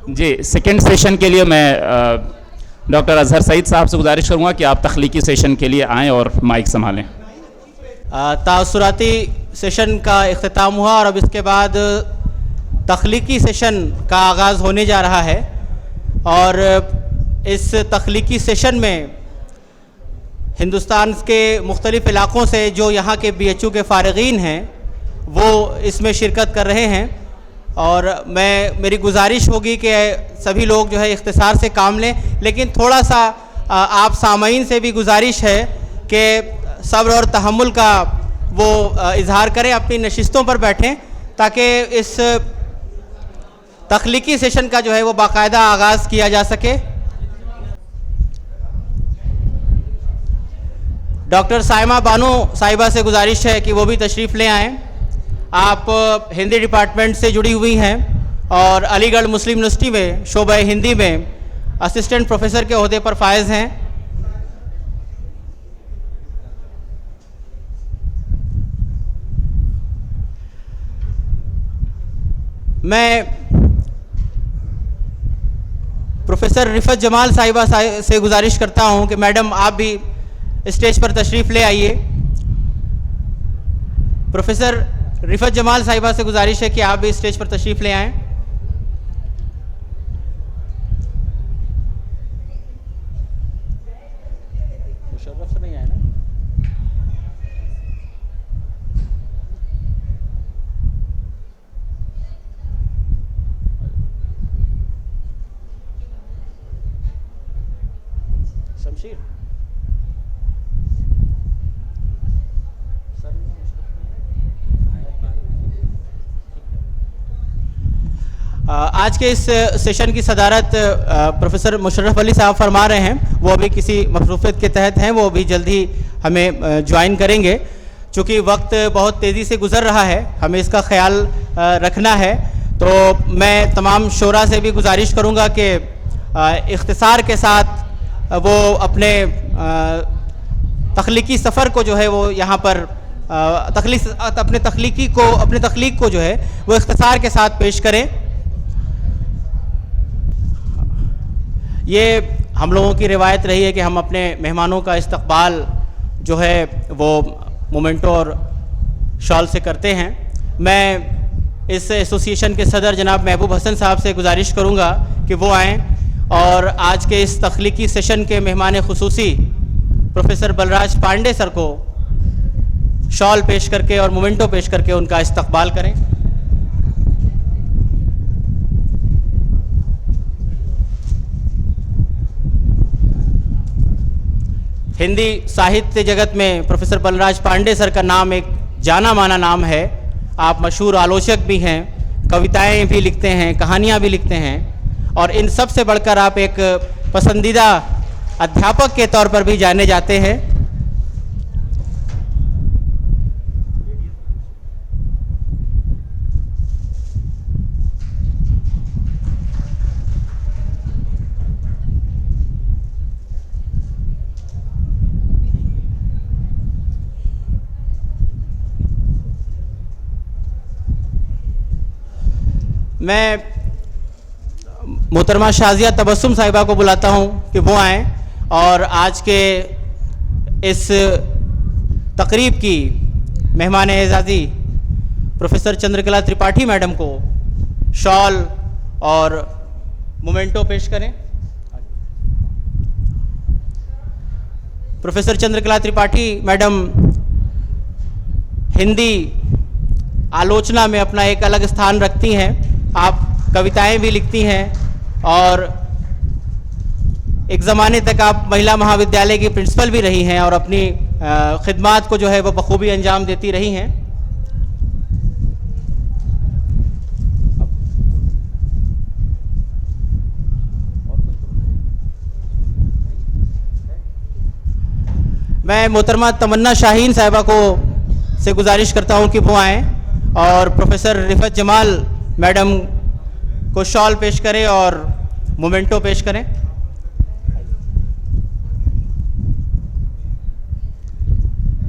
जी, second session के लिए मैं डॉक्टर अजहर सईद साहब से गुजारिश करूंगा कि आप तख्लीकी सेशन के लिए आएँ और माइक संभालें। तासुराती सेशन का इख्तिताम हुआ और अब इसके बाद तख्लीकी सेशन का आगाज़ होने जा रहा है और इस तख्लीकी सेशन में हिंदुस्तान के मुख्तलिफ़ इलाक़ों से जो यहाँ के BHU के फ़ारिग़ीन हैं वो इसमें शिरकत कर रहे हैं और मेरी गुजारिश होगी कि सभी लोग जो है इख्तिसार से काम लें, लेकिन थोड़ा सा आप सामईन से भी गुजारिश है कि सब्र और तहम्मुल का वो इजहार करें, अपनी नशिस्तों पर बैठें ताकि इस तख्लीकी सेशन का जो है वो बाकायदा आगाज़ किया जा सके। डॉक्टर साइमा बानो साहिबा से गुजारिश है कि वो भी तशरीफ़ ले आएँ। आप हिंदी डिपार्टमेंट से जुड़ी हुई हैं और अलीगढ़ मुस्लिम यूनिवर्सिटी में शोबा हिंदी में असिस्टेंट प्रोफेसर के ओहदे पर फायज़ हैं। मैं प्रोफेसर रिफत जमाल साहिबा से गुजारिश करता हूं कि मैडम आप भी स्टेज पर तशरीफ़ ले आइए। प्रोफेसर रिफत जमाल साहिबा से गुजारिश है कि आप भी स्टेज पर तशरीफ़ ले आएं। मुशर्रफ से नहीं आए ना? शमशीर आज के इस सेशन की सदारत प्रोफेसर मुशर्रफ अली साहब फरमा रहे हैं। वो अभी किसी मसरूफियत के तहत हैं, वो अभी जल्द ही हमें ज्वाइन करेंगे। चूँकि वक्त बहुत तेज़ी से गुज़र रहा है, हमें इसका ख्याल रखना है, तो मैं तमाम शोरा से भी गुजारिश करूँगा कि इख्तिसार के साथ वो अपने तख्लीकी सफ़र को जो है वो यहाँ पर अपने तख्लीक को जो है वो इख्तिसार के साथ पेश करें। ये हम लोगों की रिवायत रही है कि हम अपने मेहमानों का इस्तकबाल जो है वो मोमेंटो और शॉल से करते हैं। मैं इस एसोसिएशन के सदर जनाब महबूब हसन साहब से गुजारिश करूँगा कि वो आएँ और आज के इस तख्लीकी सेशन के मेहमान खुसूसी प्रोफेसर बलराज पांडे सर को शॉल पेश करके और मोमेंटो पेश करके उनका इस्तकबाल करें। हिंदी साहित्य जगत में प्रोफेसर बलराज पांडे सर का नाम एक जाना माना नाम है। आप मशहूर आलोचक भी हैं, कविताएं भी लिखते हैं, कहानियां भी लिखते हैं और इन सब से बढ़कर आप एक पसंदीदा अध्यापक के तौर पर भी जाने जाते हैं। मैं मोहतरमा शाजिया तबस्सुम साहिबा को बुलाता हूं कि वो आएँ और आज के इस तकरीब की मेहमान एजाज़ी प्रोफेसर चंद्रकला त्रिपाठी मैडम को शॉल और मोमेंटो पेश करें। प्रोफेसर चंद्रकला त्रिपाठी मैडम हिंदी आलोचना में अपना एक अलग स्थान रखती हैं। आप कविताएं भी लिखती हैं और एक ज़माने तक आप महिला महाविद्यालय की प्रिंसिपल भी रही हैं और अपनी खिदमात को जो है वो बखूबी अंजाम देती रही हैं। मैं मोहतरमा तमन्ना शाहीन साहिबा को से गुजारिश करता हूं कि वो आएँ और प्रोफेसर रिफत जमाल मैडम को शॉल पेश करें और मोमेंटो पेश करें।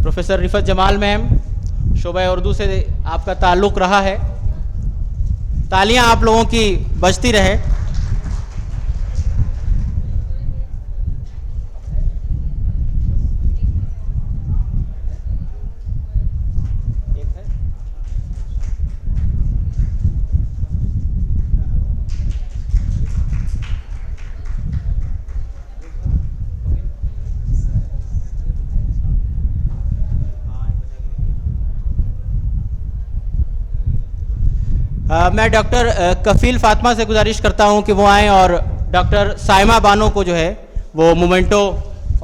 प्रोफेसर रिफत जमाल मैम, शोबा उर्दू से आपका ताल्लुक़ रहा है, तालियां आप लोगों की बजती रहे। मैं डॉक्टर कफील फातिमा से गुजारिश करता हूं कि वो आएँ और डॉक्टर साइमा बानो को जो है वो मोमेंटो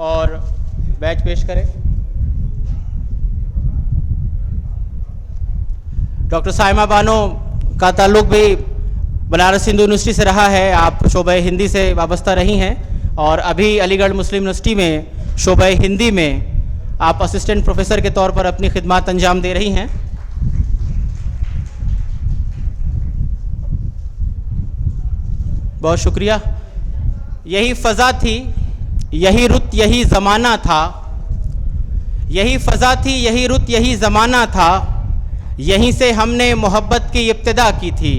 और बैच पेश करें। डॉक्टर साइमा बानो का ताल्लुक़ भी बनारस हिंदू यूनिवर्सिटी से रहा है। आप शोबे हिंदी से वाबस्ता रही हैं और अभी अलीगढ़ मुस्लिम यूनिवर्सिटी में शोबे हिंदी में आप असिस्टेंट प्रोफेसर के तौर पर अपनी खिदमत अंजाम दे रही हैं। बहुत शुक्रिया। यही फ़ज़ा थी, यही रुत, यही ज़माना था। यही फ़ज़ा थी, यही रुत, यही ज़माना था। यहीं से हमने मोहब्बत की इब्तिदा की थी।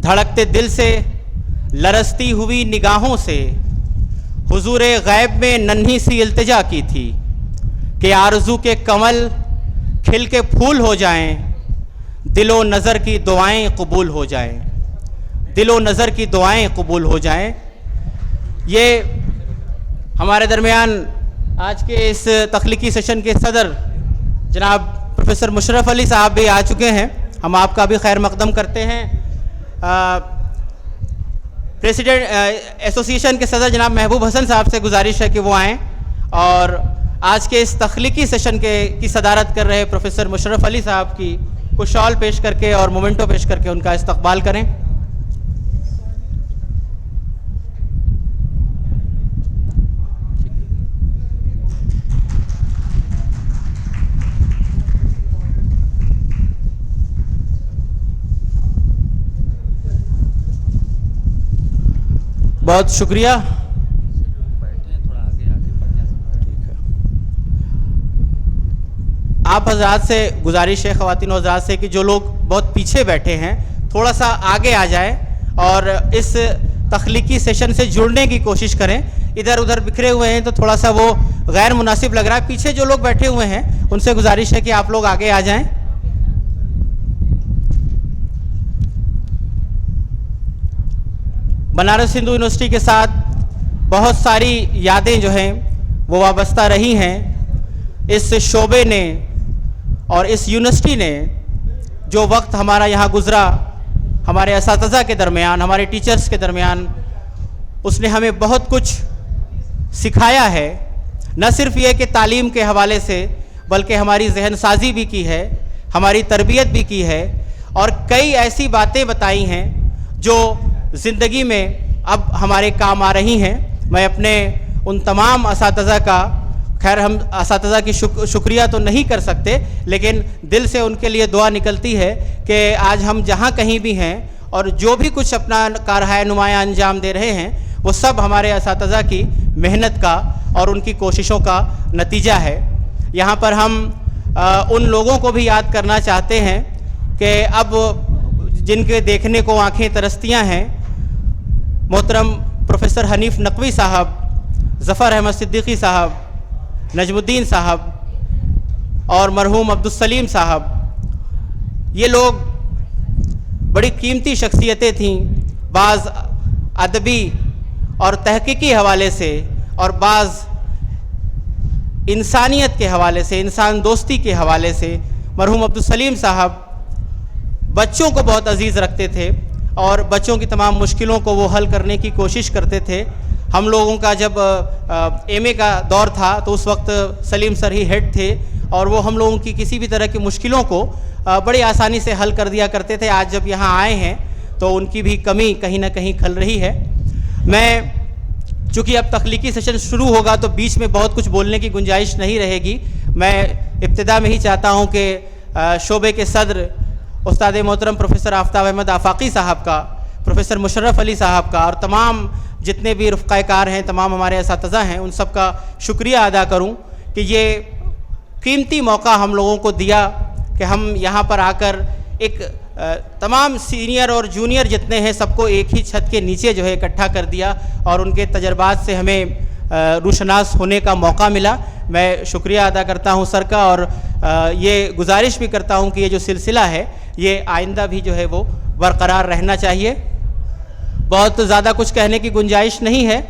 धड़कते दिल से, लरसती हुई निगाहों से हुजूरे गैब में नन्ही सी इल्तिजा की थी कि आरज़ू के कमल खिल के फूल हो जाएं, दिलो नज़र की दुआएं कबूल हो जाएं, दिलो नज़र की दुआएं कबूल हो जाएं। ये हमारे दरमियान आज के इस तख्लीकी सेशन के सदर जनाब प्रोफेसर मुशर्रफ अली साहब भी आ चुके हैं। हम आपका भी खैर मकदम करते हैं। प्रेसिडेंट एसोसिएशन के सदर जनाब महबूब हसन साहब से गुजारिश है कि वो आएँ और आज के इस तख्लीकी सेशन की सदारत कर रहे प्रोफेसर मुशर्रफ अली साहब की कुछ शॉल पेश करके और मोमेंटो पेश करके उनका इस्तकबाल करें। बहुत शुक्रिया। आप हजरात से गुजारिश है, ख़वातीन हजरात से, कि जो लोग बहुत पीछे बैठे हैं थोड़ा सा आगे आ जाएं और इस तख्लीकी सेशन से जुड़ने की कोशिश करें। इधर उधर बिखरे हुए हैं तो थोड़ा सा वो गैर मुनासिब लग रहा है। पीछे जो लोग बैठे हुए हैं उनसे गुजारिश है कि आप लोग आगे आ जाएं। बनारस हिंदू यूनिवर्सिटी के साथ बहुत सारी यादें जो हैं वो वाबस्ता रही हैं। इस शोबे ने और इस यूनिवर्सिटी ने जो वक्त हमारा यहाँ गुज़रा, हमारे असातिज़ा के दरमियान, हमारे टीचर्स के दरमियान, उसने हमें बहुत कुछ सिखाया है। न सिर्फ ये कि तालीम के हवाले से, बल्कि हमारी जहन साजी भी की है, हमारी तरबियत भी की है और कई ऐसी बातें बताई हैं जो ज़िंदगी में अब हमारे काम आ रही हैं। मैं अपने उन तमाम असातिज़ा का, खैर हम असातिज़ा की शुक्रिया तो नहीं कर सकते, लेकिन दिल से उनके लिए दुआ निकलती है कि आज हम जहाँ कहीं भी हैं और जो भी कुछ अपना कारहाय नुमाया अंजाम दे रहे हैं वो सब हमारे असातिज़ा की मेहनत का और उनकी कोशिशों का नतीजा है। यहाँ पर हम उन लोगों को भी याद करना चाहते हैं कि अब जिनके देखने को आँखें तरसतियाँ हैं, मोहतरम प्रोफेसर हनीफ नकवी साहब, ज़फ़र अहमद सिद्दीकी साहब, नजमुद्दीन साहब और मरहूम अब्दुल साहब, ये लोग बड़ी कीमती शख्सियतें थीं। बाज़ अदबी और तहकीकी हवाले से और बाज़ इंसानियत के हवाले से, इंसान दोस्ती के हवाले से मरहूम अब्दुल साहब बच्चों को बहुत अजीज़ रखते थे और बच्चों की तमाम मुश्किलों को वो हल करने की कोशिश करते थे। हम लोगों का जब एमए का दौर था तो उस वक्त सलीम सर ही हेड थे और वो हम लोगों की किसी भी तरह की मुश्किलों को बड़ी आसानी से हल कर दिया करते थे। आज जब यहाँ आए हैं तो उनकी भी कमी कहीं ना कहीं खल रही है। मैं चूँकि अब तख्लीकी सेशन शुरू होगा तो बीच में बहुत कुछ बोलने की गुंजाइश नहीं रहेगी। मैं इब्तिदा में ही चाहता हूँ कि शोबे के सदर उस्ताद मोहतरम प्रोफेसर आफ्ताब अहमद आफाकी साहब का, प्रोफेसर मुशर्रफ अली साहब का और तमाम जितने भी रफ़क़ाए-कार हैं, तमाम हमारे असातिज़ा हैं, उन सब का शुक्रिया अदा करूं कि ये कीमती मौका हम लोगों को दिया कि हम यहाँ पर आकर एक तमाम सीनियर और जूनियर जितने हैं सबको एक ही छत के नीचे जो है इकट्ठा कर दिया और उनके तजर्बात से हमें रूशनास होने का मौका मिला। मैं शुक्रिया अदा करता हूँ सर का और ये गुजारिश भी करता हूँ कि ये जो सिलसिला है ये आइंदा भी जो है वो बरकरार रहना चाहिए। बहुत ज़्यादा कुछ कहने की गुंजाइश नहीं है।